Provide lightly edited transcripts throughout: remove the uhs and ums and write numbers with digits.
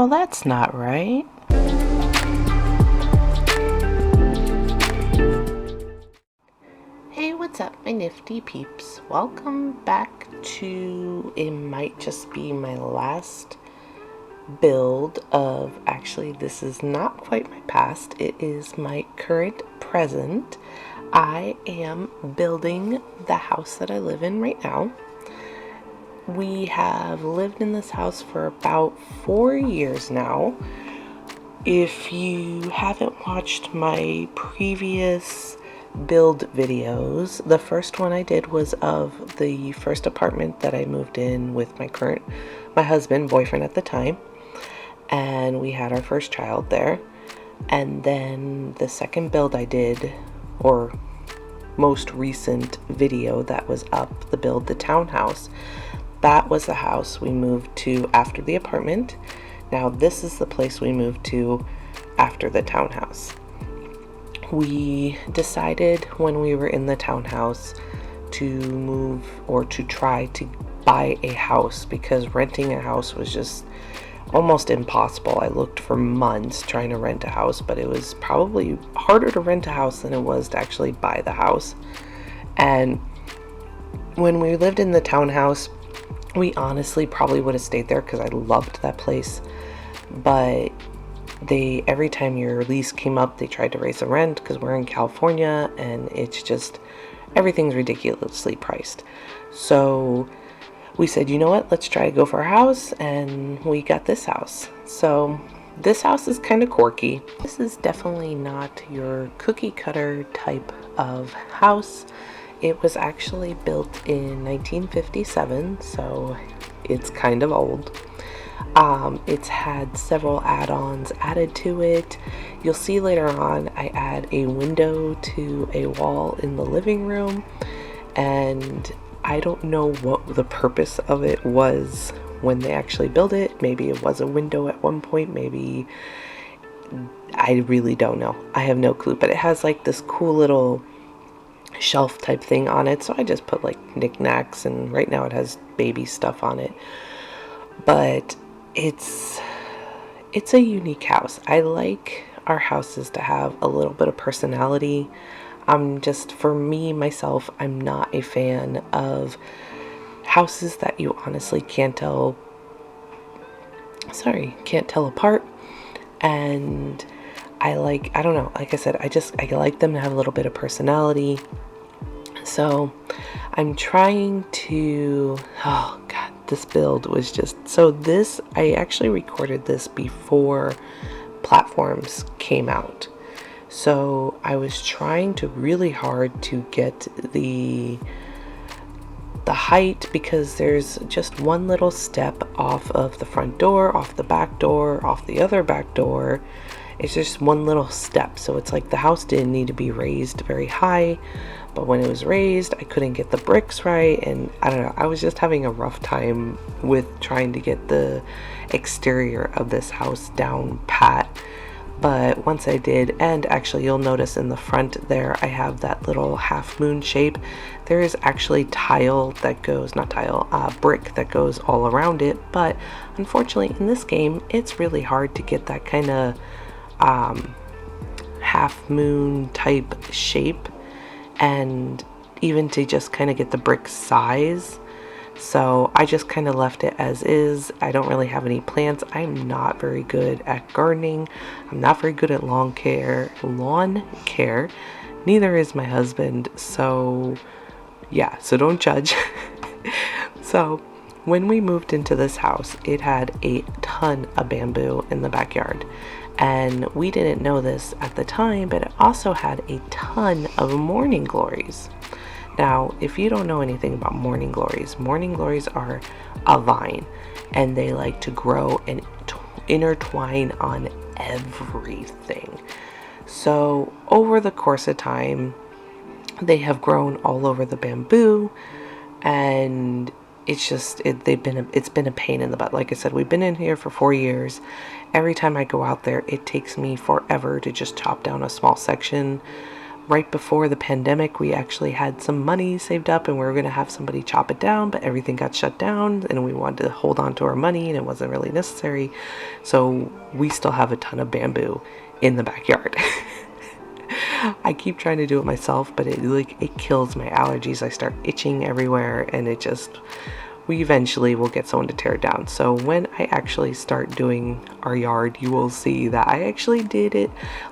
Well, that's not right. Hey, what's up, my nifty peeps? Welcome back to, it might just be my last build of, actually this is not quite my past, it is my current present. I am building the house that I live in right now. We have lived in this house for about 4 years now. If you haven't watched my previous build videos, the first one I did was of the first apartment that I moved in with my husband, boyfriend at the time, and we had our first child there. And then the second build I did, or most recent video that was up, the townhouse, that was the house we moved to after the apartment. Now this is the place we moved to after the townhouse. We decided when we were in the townhouse to move, or to try to buy a house, because renting a house was just almost impossible. I looked for months trying to rent a house, but it was probably harder to rent a house than it was to actually buy the house. And when we lived in the townhouse, we honestly probably would have stayed there because I loved that place. But every time your lease came up, they tried to raise the rent because we're in California and it's just, everything's ridiculously priced. So we said, you know what, let's try to go for a house, and we got this house. So this house is kind of quirky. This is definitely not your cookie cutter type of house. It was actually built in 1957, so it's kind of old. It's had several add-ons added to it. You'll see later on I add a window to a wall in the living room, and I don't know what the purpose of it was when they actually built it. Maybe it was a window at one point, maybe, I really don't know. I have no clue, but it has like this cool little shelf type thing on it, so I just put like knickknacks, and right now it has baby stuff on it. But it's a unique house. I like our houses to have a little bit of personality. For me, myself, I'm not a fan of houses that you honestly can't tell apart. And I don't know, like I said, I like them to have a little bit of personality. So I'm trying to, oh God, this build was just, I actually recorded this before platforms came out. So I was trying to really hard to get the height, because there's just one little step off of the front door, off the back door, off the other back door. It's just one little step, so it's like the house didn't need to be raised very high, but when it was raised, I couldn't get the bricks right, and I don't know, I was just having a rough time with trying to get the exterior of this house down pat. But once I did, and actually you'll notice in the front there, I have that little half moon shape. There is actually tile that goes, not tile, brick that goes all around it, but unfortunately in this game, it's really hard to get that kind of half moon type shape, and even to just kind of get the brick size. So I just kind of left it as is. I don't really have any plants. I'm not very good at gardening. I'm not very good at lawn care. Neither is my husband. So yeah, so don't judge. So when we moved into this house, it had a ton of bamboo in the backyard. And we didn't know this at the time, but it also had a ton of morning glories. Now, if you don't know anything about morning glories are a vine, and they like to grow and intertwine on everything. So over the course of time, they have grown all over the bamboo, and it's been a pain in the butt. Like I said, we've been in here for 4 years. Every time I go out there, it takes me forever to just chop down a small section. right before the pandemic, we actually had some money saved up and we were going to have somebody chop it down, but everything got shut down and we wanted to hold on to our money and it wasn't really necessary. So we still have a ton of bamboo in the backyard. I keep trying to do it myself, but it kills my allergies. I start itching everywhere and we eventually will get someone to tear it down. So when I actually start doing our yard, you will see that I actually did it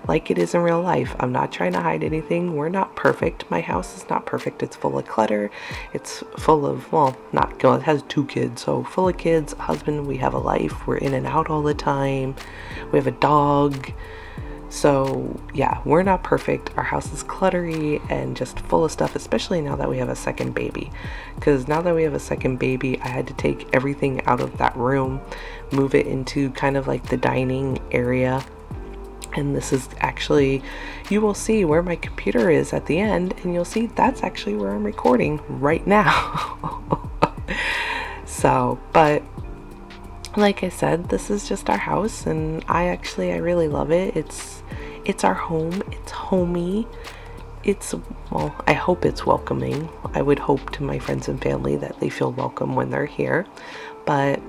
like it is in real life. I'm not trying to hide anything. We're not perfect. My house is not perfect. It's full of clutter. It's full of, well, not, it has 2 kids, so full of kids, husband, we have a life. We're in and out all the time. We have a dog. So yeah, we're not perfect. Our house is cluttery and just full of stuff, especially now that we have a second baby. Because now that we have a second baby, I had to take everything out of that room, move it into kind of like the dining area. And this is actually, you will see where my computer is at the end, and you'll see that's actually where I'm recording right now. So, but like I said, this is just our house, and I really love it. It's our home. It's homey. Well, I hope it's welcoming. I would hope to my friends and family that they feel welcome when they're here. But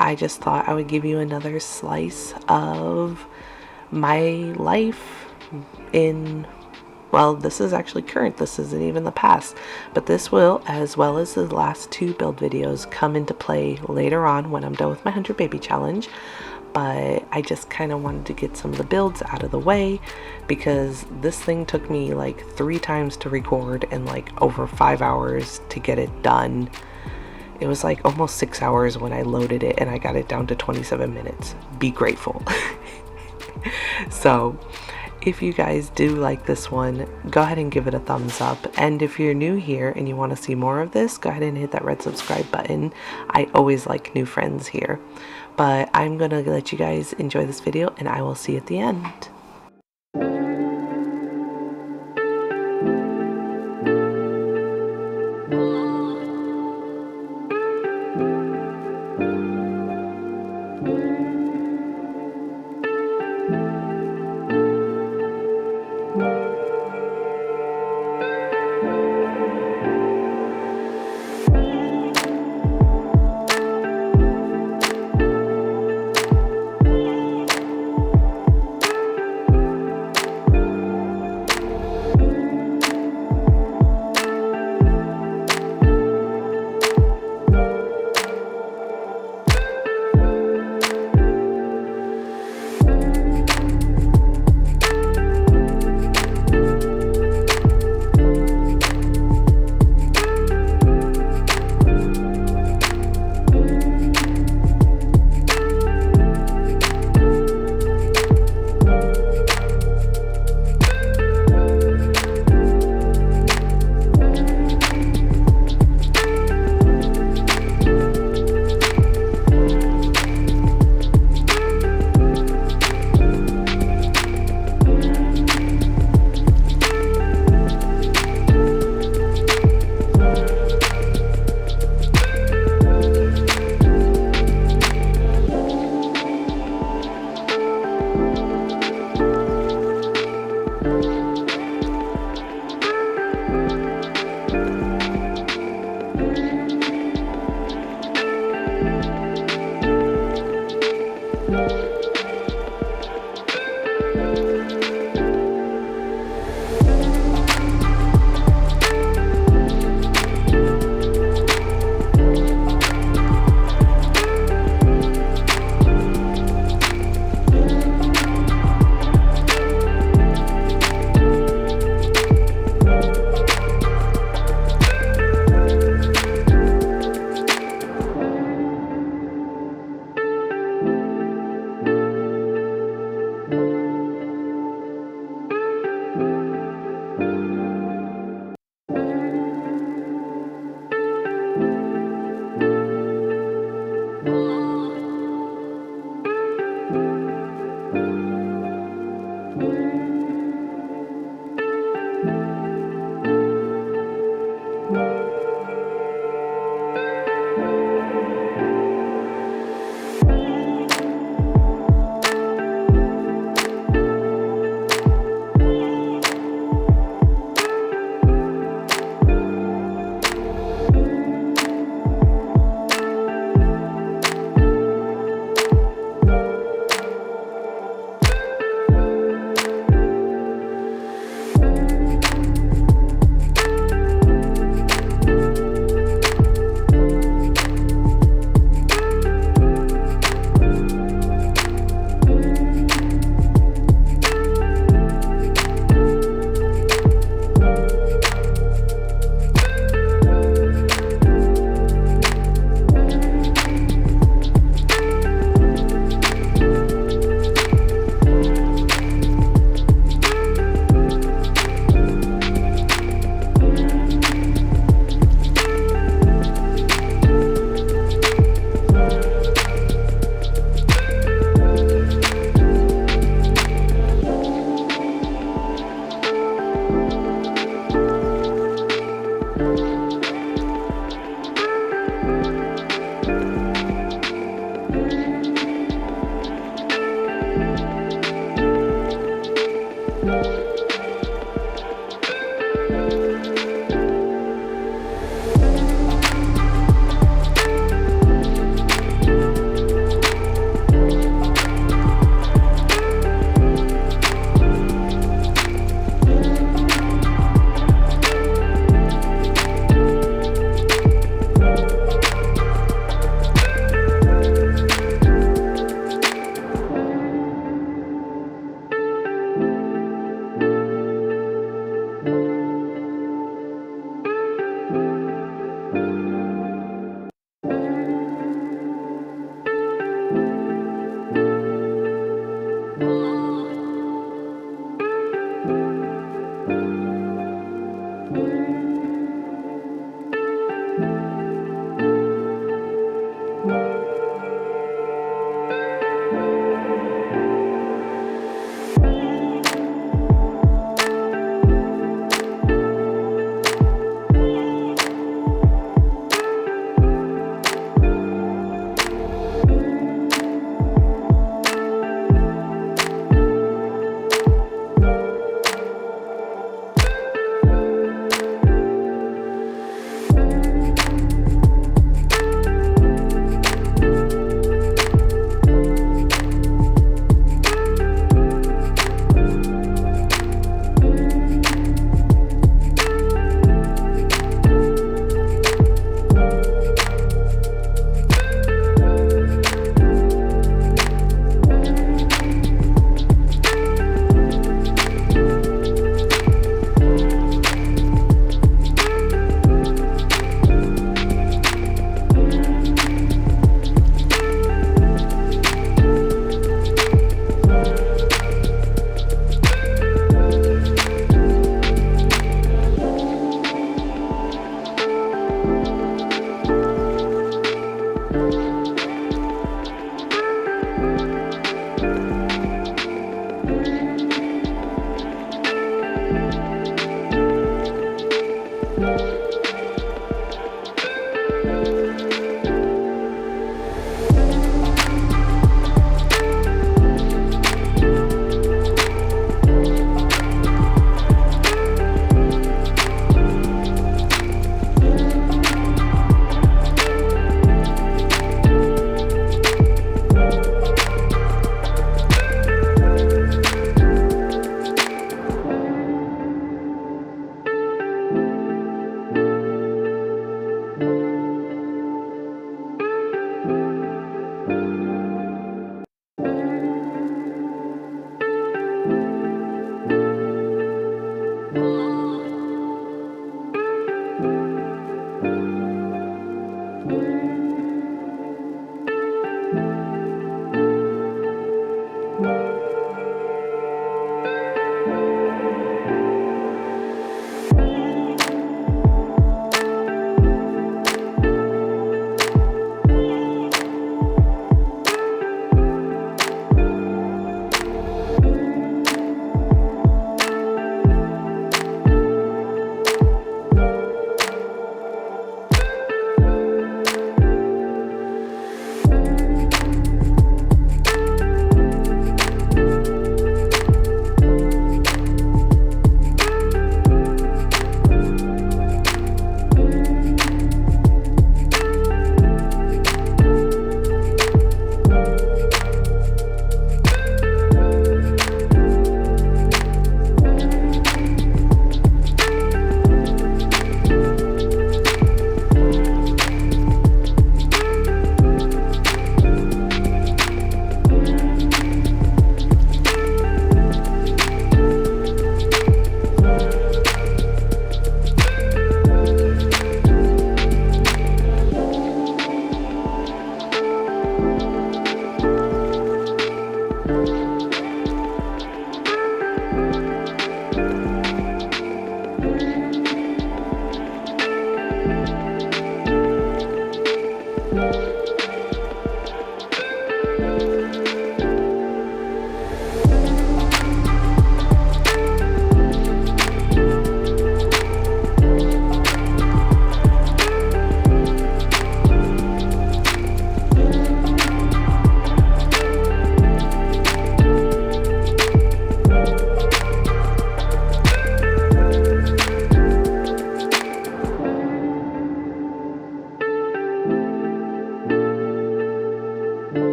I just thought I would give you another slice of my life in, well, this is actually current. This isn't even the past, but this will, as well as the last 2 build videos, come into play later on when I'm done with my 100 baby challenge. But I just kind of wanted to get some of the builds out of the way because this thing took me like 3 times to record and like over 5 hours to get it done. It was like almost 6 hours when I loaded it and I got it down to 27 minutes. Be grateful. So if you guys do like this one, go ahead and give it a thumbs up. And if you're new here and you want to see more of this, go ahead and hit that red subscribe button. I always like new friends here. But I'm going to let you guys enjoy this video and I will see you at the end.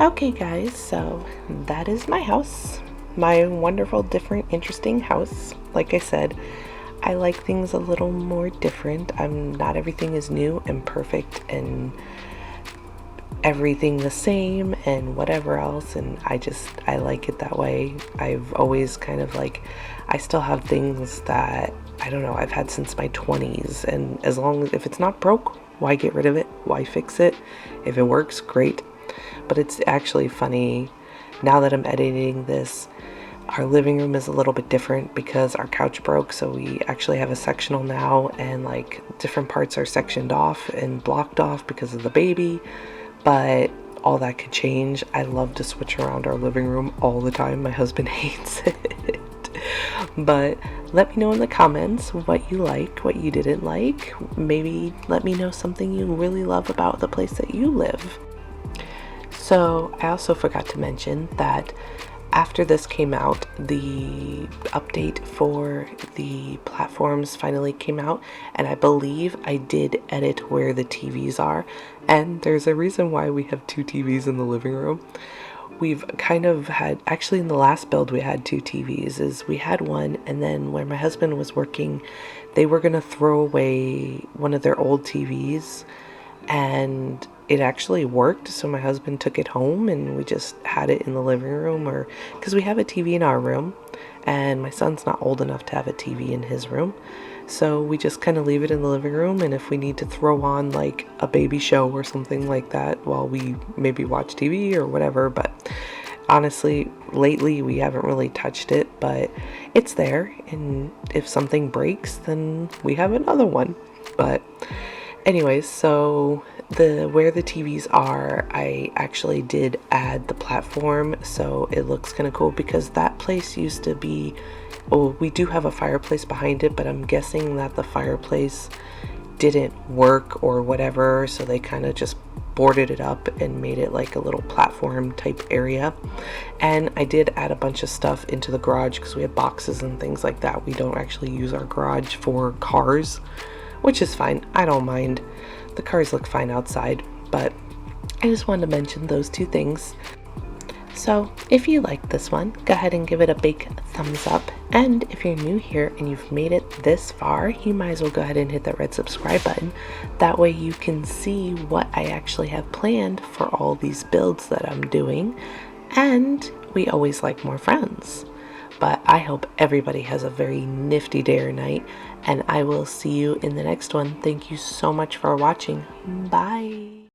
Okay guys, so that is my house. My wonderful, different, interesting house. Like I said, I like things a little more different. Not everything is new and perfect and everything the same and whatever else, and I like it that way. I've always kind of like, I still have things that, I don't know, I've had since my 20s, and as long as, if it's not broke, why get rid of it? Why fix it? If it works, great. But it's actually funny, now that I'm editing this, our living room is a little bit different because our couch broke, so we actually have a sectional now, and like different parts are sectioned off and blocked off because of the baby. But all that could change. I love to switch around our living room all the time. My husband hates it. But let me know in the comments what you like, what you didn't like. Maybe let me know something you really love about the place that you live. So I also forgot to mention that after this came out, the update for the platforms finally came out, and I believe I did edit where the TVs are, and there's a reason why we have 2 TVs in the living room. We've kind of had, actually in the last build we had 2 TVs, is we had one, and then where my husband was working, they were gonna throw away one of their old TVs, and it actually worked, so my husband took it home and we just had it in the living room, or because we have a TV in our room and my son's not old enough to have a TV in his room, so we just kind of leave it in the living room, and if we need to throw on like a baby show or something like that while we maybe watch TV or whatever. But honestly, lately we haven't really touched it, but it's there, and if something breaks then we have another one. But anyways, so where the TVs are, I actually did add the platform, so it looks kind of cool, because that place used to be, well, we do have a fireplace behind it, but I'm guessing that the fireplace didn't work or whatever, so they kind of just boarded it up and made it like a little platform type area. And I did add a bunch of stuff into the garage because we have boxes and things like that. We don't actually use our garage for cars, which is fine. I don't mind. The cars look fine outside, but I just wanted to mention those 2 things. So if you like this one, go ahead and give it a big thumbs up. And if you're new here and you've made it this far, you might as well go ahead and hit that red subscribe button. That way you can see what I actually have planned for all these builds that I'm doing. And we always like more friends. But I hope everybody has a very nifty day or night, and I will see you in the next one. Thank you so much for watching. Bye.